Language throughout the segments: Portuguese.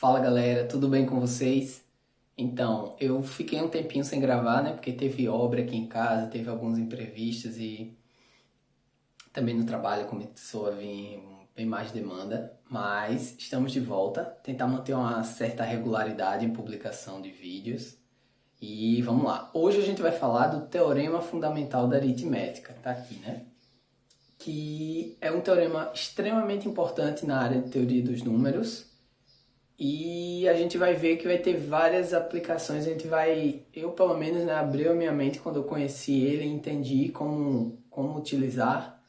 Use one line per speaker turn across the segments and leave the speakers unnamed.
Fala galera, tudo bem com vocês? Então, eu fiquei um tempinho sem gravar, né? Porque teve obra aqui em casa, teve alguns imprevistos e também no trabalho começou a vir bem mais demanda. Mas estamos de volta, tentar manter uma certa regularidade em publicação de vídeos. E vamos lá, hoje a gente vai falar do Teorema Fundamental da Aritmética, tá aqui, né? Que é um teorema extremamente importante na área de teoria dos números. E a gente vai ver que vai ter várias aplicações, eu pelo menos, né, abriu a minha mente quando eu conheci ele e entendi como utilizar.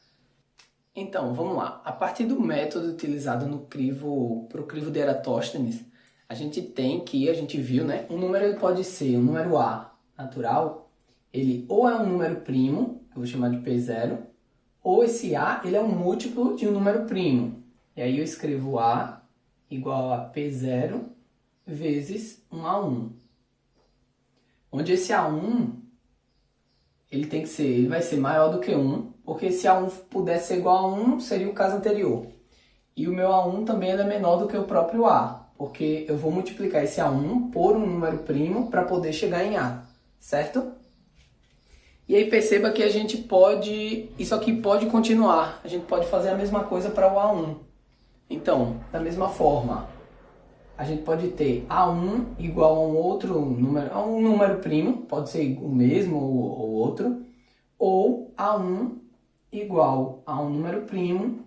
Então, vamos lá. A partir do método utilizado para o crivo de Eratóstenes, a gente viu, né, um número ele pode ser um número A natural, ele ou é um número primo, eu vou chamar de P0, ou esse A ele é um múltiplo de um número primo. E aí eu escrevo A igual a P0 vezes 1A1. Onde esse A1 ele vai ser maior do que 1, porque se A1 pudesse ser igual a 1, seria o caso anterior. E o meu A1 também é menor do que o próprio A, porque eu vou multiplicar esse A1 por um número primo para poder chegar em A, certo? E aí perceba que isso aqui pode continuar, a gente pode fazer a mesma coisa para o A1. Então, da mesma forma, a gente pode ter A1 igual a um outro número, a um número primo, pode ser o mesmo ou outro, ou A1 igual a um número primo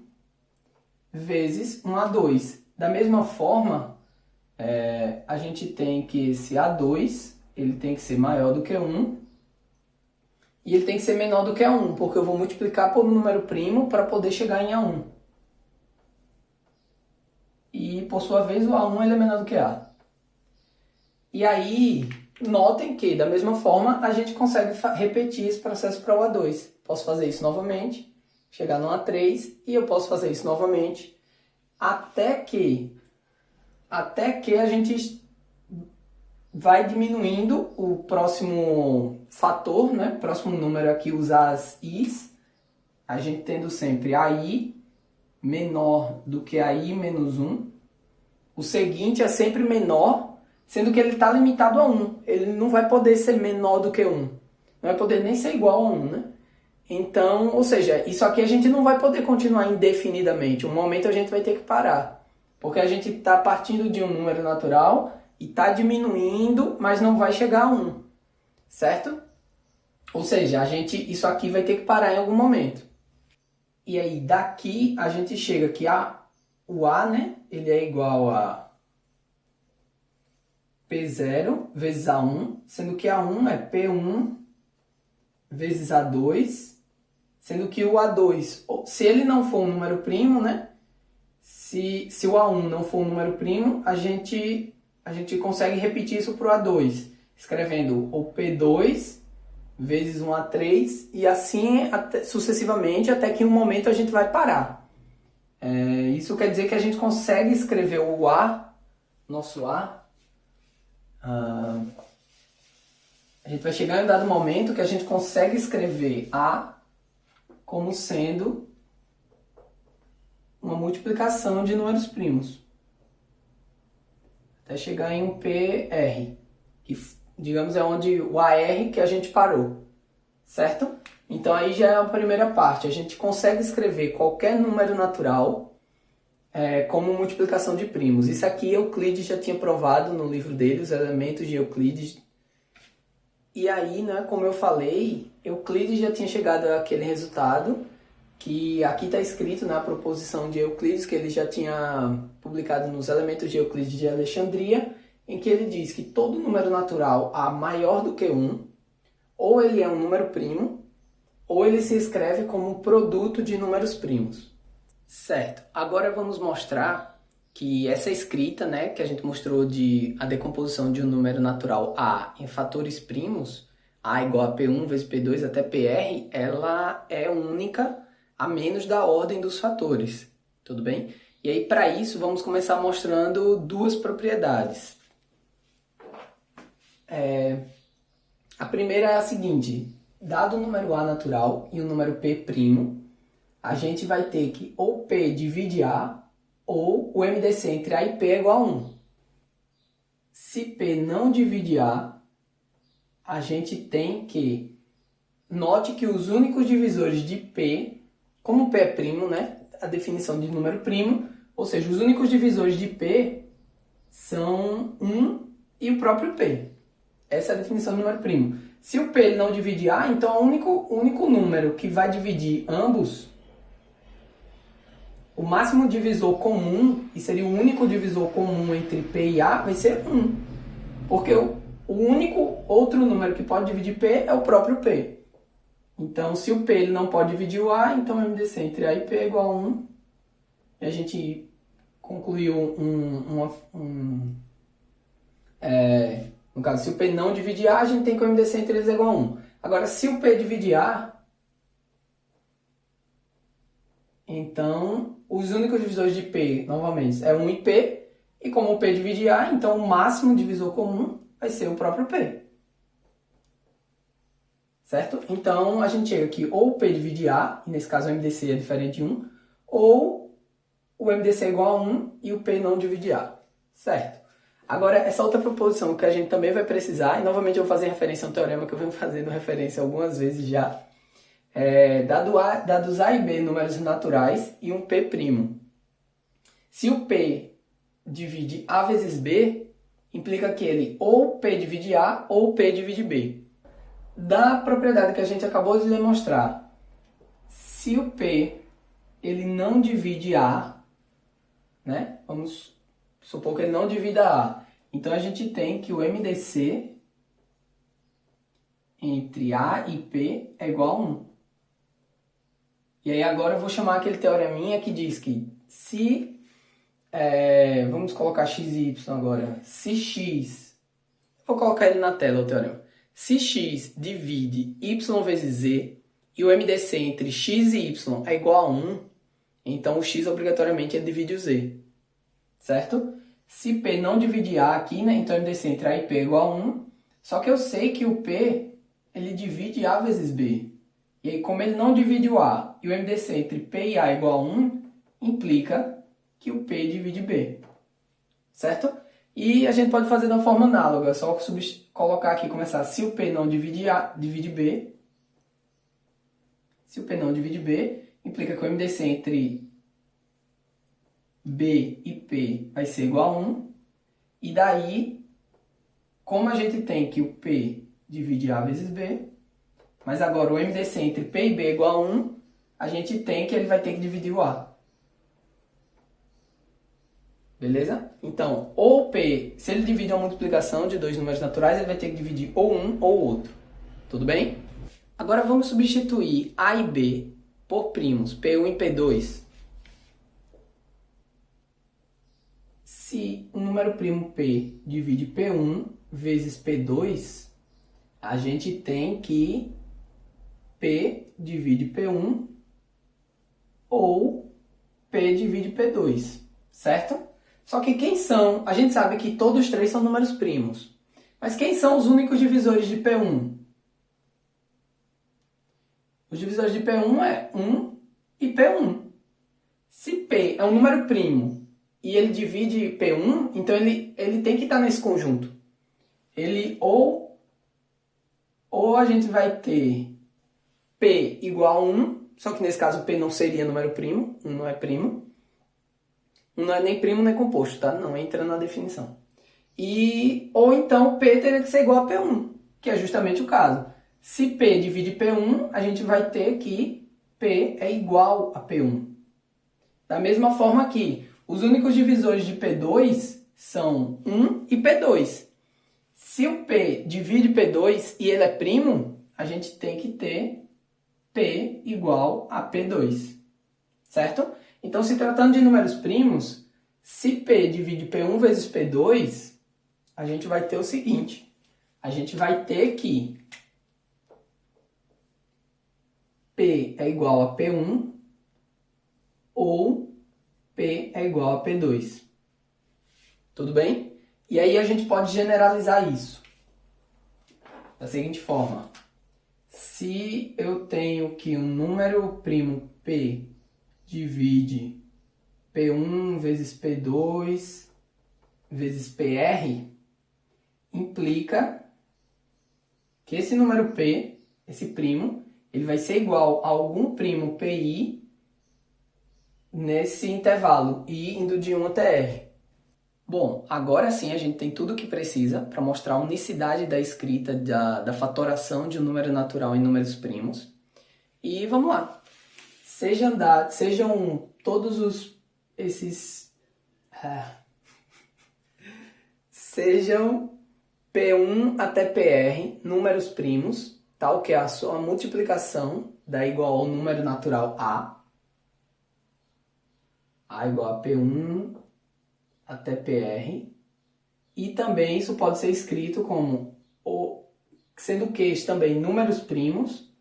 vezes um A2. Da mesma forma, a gente tem que esse A2 ele tem que ser maior do que 1 e ele tem que ser menor do que A1, porque eu vou multiplicar por um número primo para poder chegar em A1. E, por sua vez, o A1 ele é menor do que A. E aí, notem que, da mesma forma, a gente consegue repetir esse processo para o A2. Posso fazer isso novamente, chegar no A3, e eu posso fazer isso novamente, até que a gente vai diminuindo o próximo fator, né? Próximo número aqui, usar as i's, a gente tendo sempre AI menor do que AI menos 1. O seguinte é sempre menor, sendo que ele está limitado a 1. Ele não vai poder ser menor do que 1. Não vai poder nem ser igual a 1, né? Então, ou seja, isso aqui a gente não vai poder continuar indefinidamente. Um momento a gente vai ter que parar. Porque a gente está partindo de um número natural e está diminuindo, mas não vai chegar a 1. Certo? Ou seja, isso aqui vai ter que parar em algum momento. E aí, daqui, a gente chega que o A, né, ele é igual a P0 vezes A1, sendo que A1 é P1 vezes A2, sendo que o A2, se ele não for um número primo, né, se o A1 não for um número primo, a gente consegue repetir isso para o A2, escrevendo o P2 vezes 1A3, e assim sucessivamente, até que em um momento a gente vai parar. Isso quer dizer que a gente consegue escrever o A, nosso A, a gente vai chegar em um dado momento que a gente consegue escrever A como sendo uma multiplicação de números primos, até chegar em um PR, que digamos é onde o AR que a gente parou, certo? Então aí já é a primeira parte, a gente consegue escrever qualquer número natural como multiplicação de primos. Isso aqui Euclides já tinha provado no livro dele, os elementos de Euclides. E aí, né, como eu falei, Euclides já tinha chegado àquele resultado, que aqui está escrito na proposição de Euclides, que ele já tinha publicado nos elementos de Euclides de Alexandria, em que ele diz que todo número natural A maior do que 1, ou ele é um número primo, ou ele se escreve como um produto de números primos. Certo, agora vamos mostrar que essa escrita, né, que a gente mostrou de a decomposição de um número natural A em fatores primos, A igual a P1 vezes P2 até PR, ela é única a menos da ordem dos fatores, tudo bem? E aí, para isso, vamos começar mostrando duas propriedades. A primeira é a seguinte: dado o número A natural e o número P', a gente vai ter que ou P divide A, ou o MDC entre A e P é igual a 1. se P não divide a gente tem que... Note que os únicos divisores de P, como P é primo, né? A definição de número primo, ou seja, os únicos divisores de P são 1 e o próprio P. Essa é a definição de número primo. Se o P ele não divide A, então o único número que vai dividir ambos, o máximo divisor comum, e seria o único divisor comum entre P e A, vai ser 1. Porque o único outro número que pode dividir P é o próprio P. Então, se o P ele não pode dividir o A, então o MDC entre A e P é igual a 1. E a gente concluiu no caso, se o P não divide A, a gente tem que o MDC entre eles é igual a 1. Agora, se o P divide A, então os únicos divisores de P, novamente, é 1 e P. E como o P divide A, então o máximo divisor comum vai ser o próprio P. Certo? Então, a gente chega aqui, ou o P divide A, e nesse caso o MDC é diferente de 1, ou o MDC é igual a 1 e o P não divide A. Certo? Agora, essa outra proposição que a gente também vai precisar, e novamente eu vou fazer referência a um teorema que eu venho fazendo referência algumas vezes já, dados A e B números naturais e um P'. Se o P divide A vezes B, implica que ele ou P divide A ou P divide B. Da propriedade que a gente acabou de demonstrar, se o P ele não divide A, né? Vamos supor que ele não divida A. Então a gente tem que o MDC entre A e P é igual a 1. E aí agora eu vou chamar aquele teoreminha que diz que se... vamos colocar x e y agora. Se x... Vou colocar ele na tela, o teorema. Se x divide y vezes z e o MDC entre x e y é igual a 1, então o x obrigatoriamente divide o z. Certo? Se P não divide A aqui, né, então o MDC entre A e P é igual a 1. Só que eu sei que o P ele divide A vezes B. E aí, como ele não divide o A e o MDC entre P e A é igual a 1, implica que o P divide B. Certo? E a gente pode fazer de uma forma análoga, só colocar aqui, começar, se o P não divide A, divide B. Se o P não divide B, implica que o MDC entre B e P vai ser igual a 1. E daí, como a gente tem que o P divide A vezes B, mas agora o MDC entre P e B é igual a 1, a gente tem que ele vai ter que dividir o A. Beleza? Então, ou o P, se ele divide uma multiplicação de dois números naturais, ele vai ter que dividir ou um ou outro. Tudo bem? Agora vamos substituir A e B por primos, P1 e P2. Se o número primo P divide P1 vezes P2, a gente tem que P divide P1 ou P divide P2, certo? Só que quem são? A gente sabe que todos os três são números primos. Mas quem são os únicos divisores de P1? Os divisores de P1 é 1 e P1. Se P é um número primo e ele divide P1, então ele tem que estar nesse conjunto. Ele ou a gente vai ter P igual a 1, só que nesse caso P não seria número primo, 1 não é primo. 1 não é nem primo nem composto, tá? Não entra na definição. Ou então P teria que ser igual a P1, que é justamente o caso. Se P divide P1, a gente vai ter que P é igual a P1. Da mesma forma que os únicos divisores de P2 são 1 e P2. Se o P divide P2 e ele é primo, a gente tem que ter P igual a P2. Certo? Então, se tratando de números primos, se P divide P1 vezes P2, a gente vai ter o seguinte. A gente vai ter que P é igual a P1 ou P é igual a P2. Tudo bem? E aí a gente pode generalizar isso da seguinte forma. Se eu tenho que um número primo P divide P1 vezes P2 vezes PR, implica que esse número P, esse primo, ele vai ser igual a algum primo PI nesse intervalo I indo de 1 até R. Bom, agora sim a gente tem tudo o que precisa para mostrar a unicidade da escrita da fatoração de um número natural em números primos. E vamos lá. Sejam todos esses... sejam P1 até PR números primos, tal que a sua multiplicação dá igual ao número natural A. A igual a P1 até PR. E também isso pode ser escrito como, sendo Qs também números primos,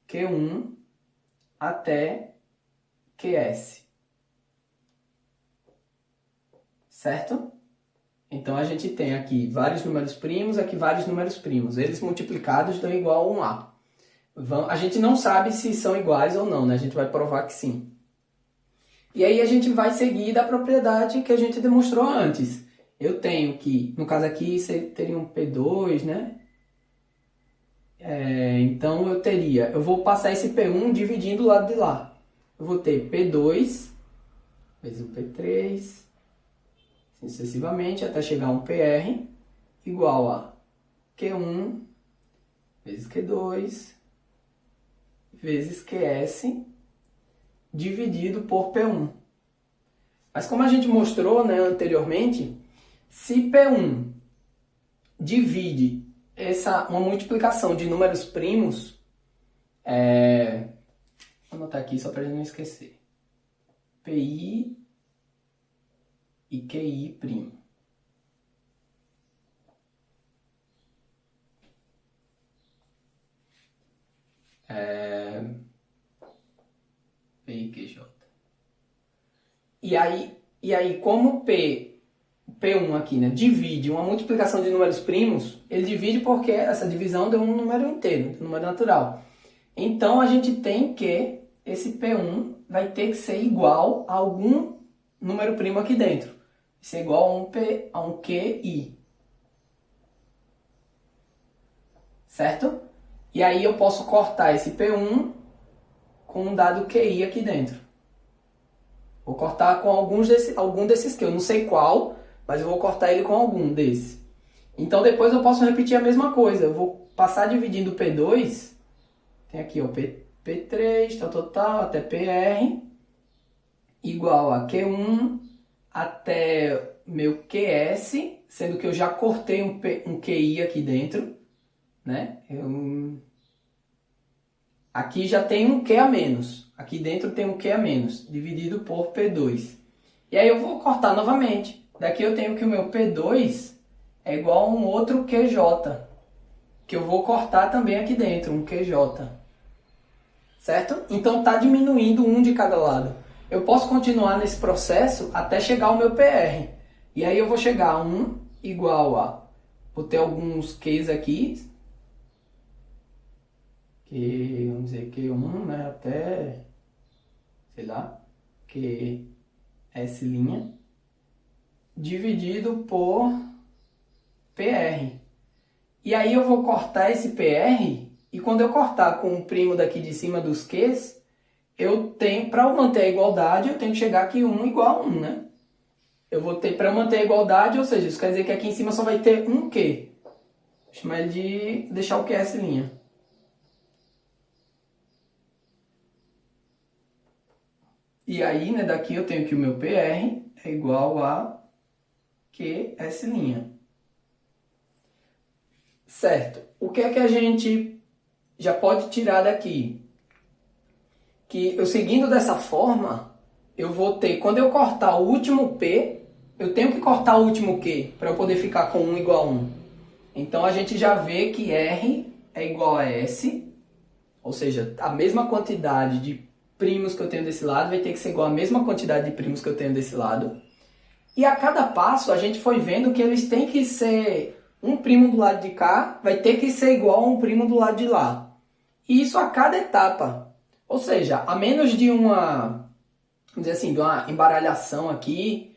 Q1 até QS. Certo? Então a gente tem aqui vários números primos, aqui vários números primos. Eles multiplicados dão igual a um A. A gente não sabe se são iguais ou não, né? A gente vai provar que sim. E aí a gente vai seguir da propriedade que a gente demonstrou antes. Eu tenho que, no caso aqui, teria um P2, né? Então eu vou passar esse P1 dividindo o lado de lá. Eu vou ter P2 vezes o P3, assim sucessivamente, até chegar a um PR igual a Q1 vezes Q2 vezes QS dividido por P1. Mas como a gente mostrou, né, anteriormente, se P1 divide uma multiplicação de números primos, vou anotar aqui só para a gente não esquecer, PI e QI primo. P e QJ. E aí como P1 aqui, né, divide uma multiplicação de números primos, ele divide porque essa divisão deu um número inteiro, um número natural. Então a gente tem que esse P1 vai ter que ser igual a algum número primo aqui dentro. Vai ser igual a um QI. Certo? E aí eu posso cortar esse P1 com um dado QI aqui dentro. Vou cortar com algum desses que eu não sei qual, mas eu vou cortar ele com algum desses. Então depois eu posso repetir a mesma coisa. Eu vou passar dividindo o P2, tem aqui o P3, tal, até PR, igual a Q1 até meu QS, sendo que eu já cortei um QI aqui dentro, né? Aqui já tem um Q a menos. Aqui dentro tem um Q a menos, dividido por P2. E aí eu vou cortar novamente. Daqui eu tenho que o meu P2 é igual a um outro QJ, que eu vou cortar também aqui dentro, um QJ. Certo? Então está diminuindo um de cada lado. Eu posso continuar nesse processo até chegar ao meu PR. E aí eu vou chegar a 1 igual a... Vou ter alguns Qs aqui. Vamos dizer Q1, né, até, sei lá, QS', dividido por PR. E aí eu vou cortar esse PR, e quando eu cortar com o primo daqui de cima dos Qs, eu tenho, para eu manter a igualdade, eu tenho que chegar aqui 1 igual a 1, né? Eu vou ter, para eu manter a igualdade, ou seja, isso quer dizer que aqui em cima só vai ter um Q. Vou chamar ele de, deixar o QS'. E aí, né, daqui eu tenho que o meu PR é igual a QS'. Certo. O que é que a gente já pode tirar daqui? Que eu seguindo dessa forma, eu vou ter, quando eu cortar o último P, eu tenho que cortar o último Q para eu poder ficar com 1 igual a 1. Então a gente já vê que R é igual a S, ou seja, a mesma quantidade de primos que eu tenho desse lado vai ter que ser igual à mesma quantidade de primos que eu tenho desse lado. E a cada passo a gente foi vendo que eles têm que ser, um primo do lado de cá vai ter que ser igual a um primo do lado de lá. E isso a cada etapa. Ou seja, a menos de uma, vamos dizer assim, de uma embaralhação aqui,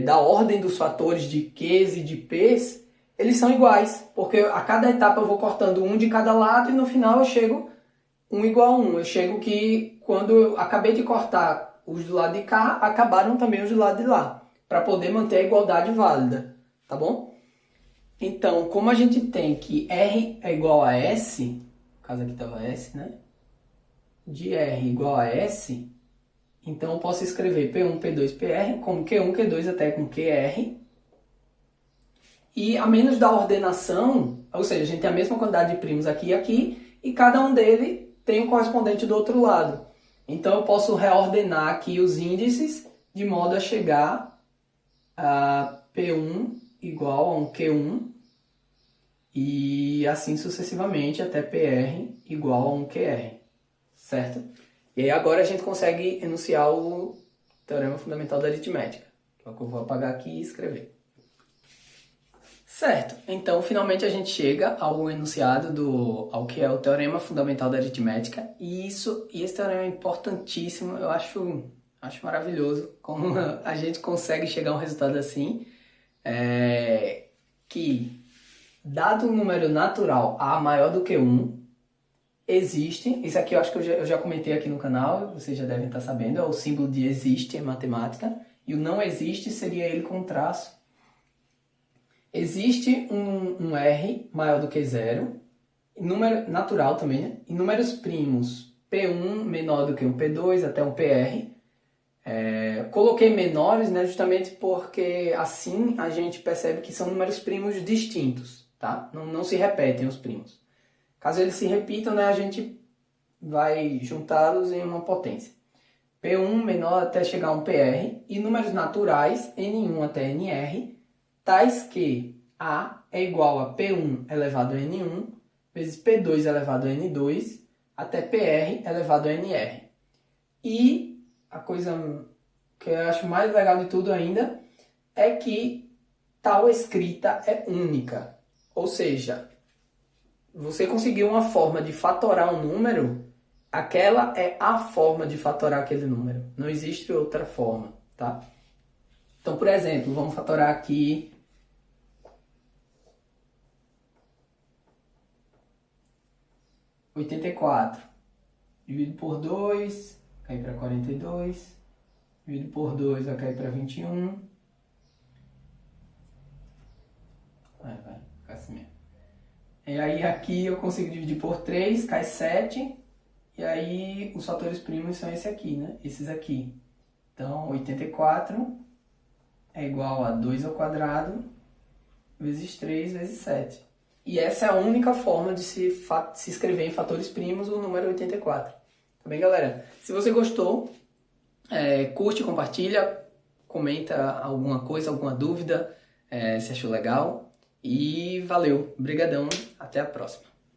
da ordem dos fatores de Qs e de Ps, eles são iguais, porque a cada etapa eu vou cortando um de cada lado e no final eu chego 1 igual a 1. Eu chego que quando eu acabei de cortar os do lado de cá, acabaram também os do lado de lá, para poder manter a igualdade válida, tá bom? Então, como a gente tem que R é igual a S, no caso aqui estava S, né? De R igual a S, então eu posso escrever P1, P2, PR como Q1, Q2 até com QR. E a menos da ordenação, ou seja, a gente tem a mesma quantidade de primos aqui e aqui, e cada um deles tem um correspondente do outro lado. Então eu posso reordenar aqui os índices de modo a chegar a P1 igual a um Q1 e assim sucessivamente até PR igual a um QR, certo? E aí agora a gente consegue enunciar o teorema fundamental da aritmética, que é o que eu vou apagar aqui e escrever. Certo, então finalmente a gente chega ao enunciado ao que é o teorema fundamental da aritmética, e esse teorema é importantíssimo, eu acho maravilhoso como a gente consegue chegar a um resultado assim, que dado um número natural A maior do que 1, existe, isso aqui eu acho que eu já comentei aqui no canal, vocês já devem estar sabendo, é o símbolo de existe em matemática, e o não existe seria ele com traço. Existe um R maior do que 0, número natural também, né? Em números primos, P1 menor do que um P2 até um PR. Coloquei menores, né, justamente porque assim a gente percebe que são números primos distintos, tá? Não se repetem os primos. Caso eles se repitam, né, a gente vai juntá-los em uma potência. P1 menor até chegar a um PR e números naturais, N1 até NR, tais que A é igual a P1 elevado a N1 vezes P2 elevado a N2 até PR elevado a NR. E a coisa que eu acho mais legal de tudo ainda é que tal escrita é única. Ou seja, você conseguiu uma forma de fatorar um número, aquela é a forma de fatorar aquele número. Não existe outra forma, tá? Então, por exemplo, vamos fatorar aqui 84. Dividido por 2, cai para 42. Dividido por 2 vai cair para 21. Vai ficar assim mesmo. E aí aqui eu consigo dividir por 3, cai 7. E aí os fatores primos são esse aqui, né? Esses aqui. Então 84 é igual a 2 ao quadrado vezes 3 vezes 7. E essa é a única forma de se escrever em fatores primos o número 84. Tá bem, galera? Se você gostou, curte, compartilha, comenta alguma coisa, alguma dúvida, se achou legal. E valeu, brigadão, até a próxima.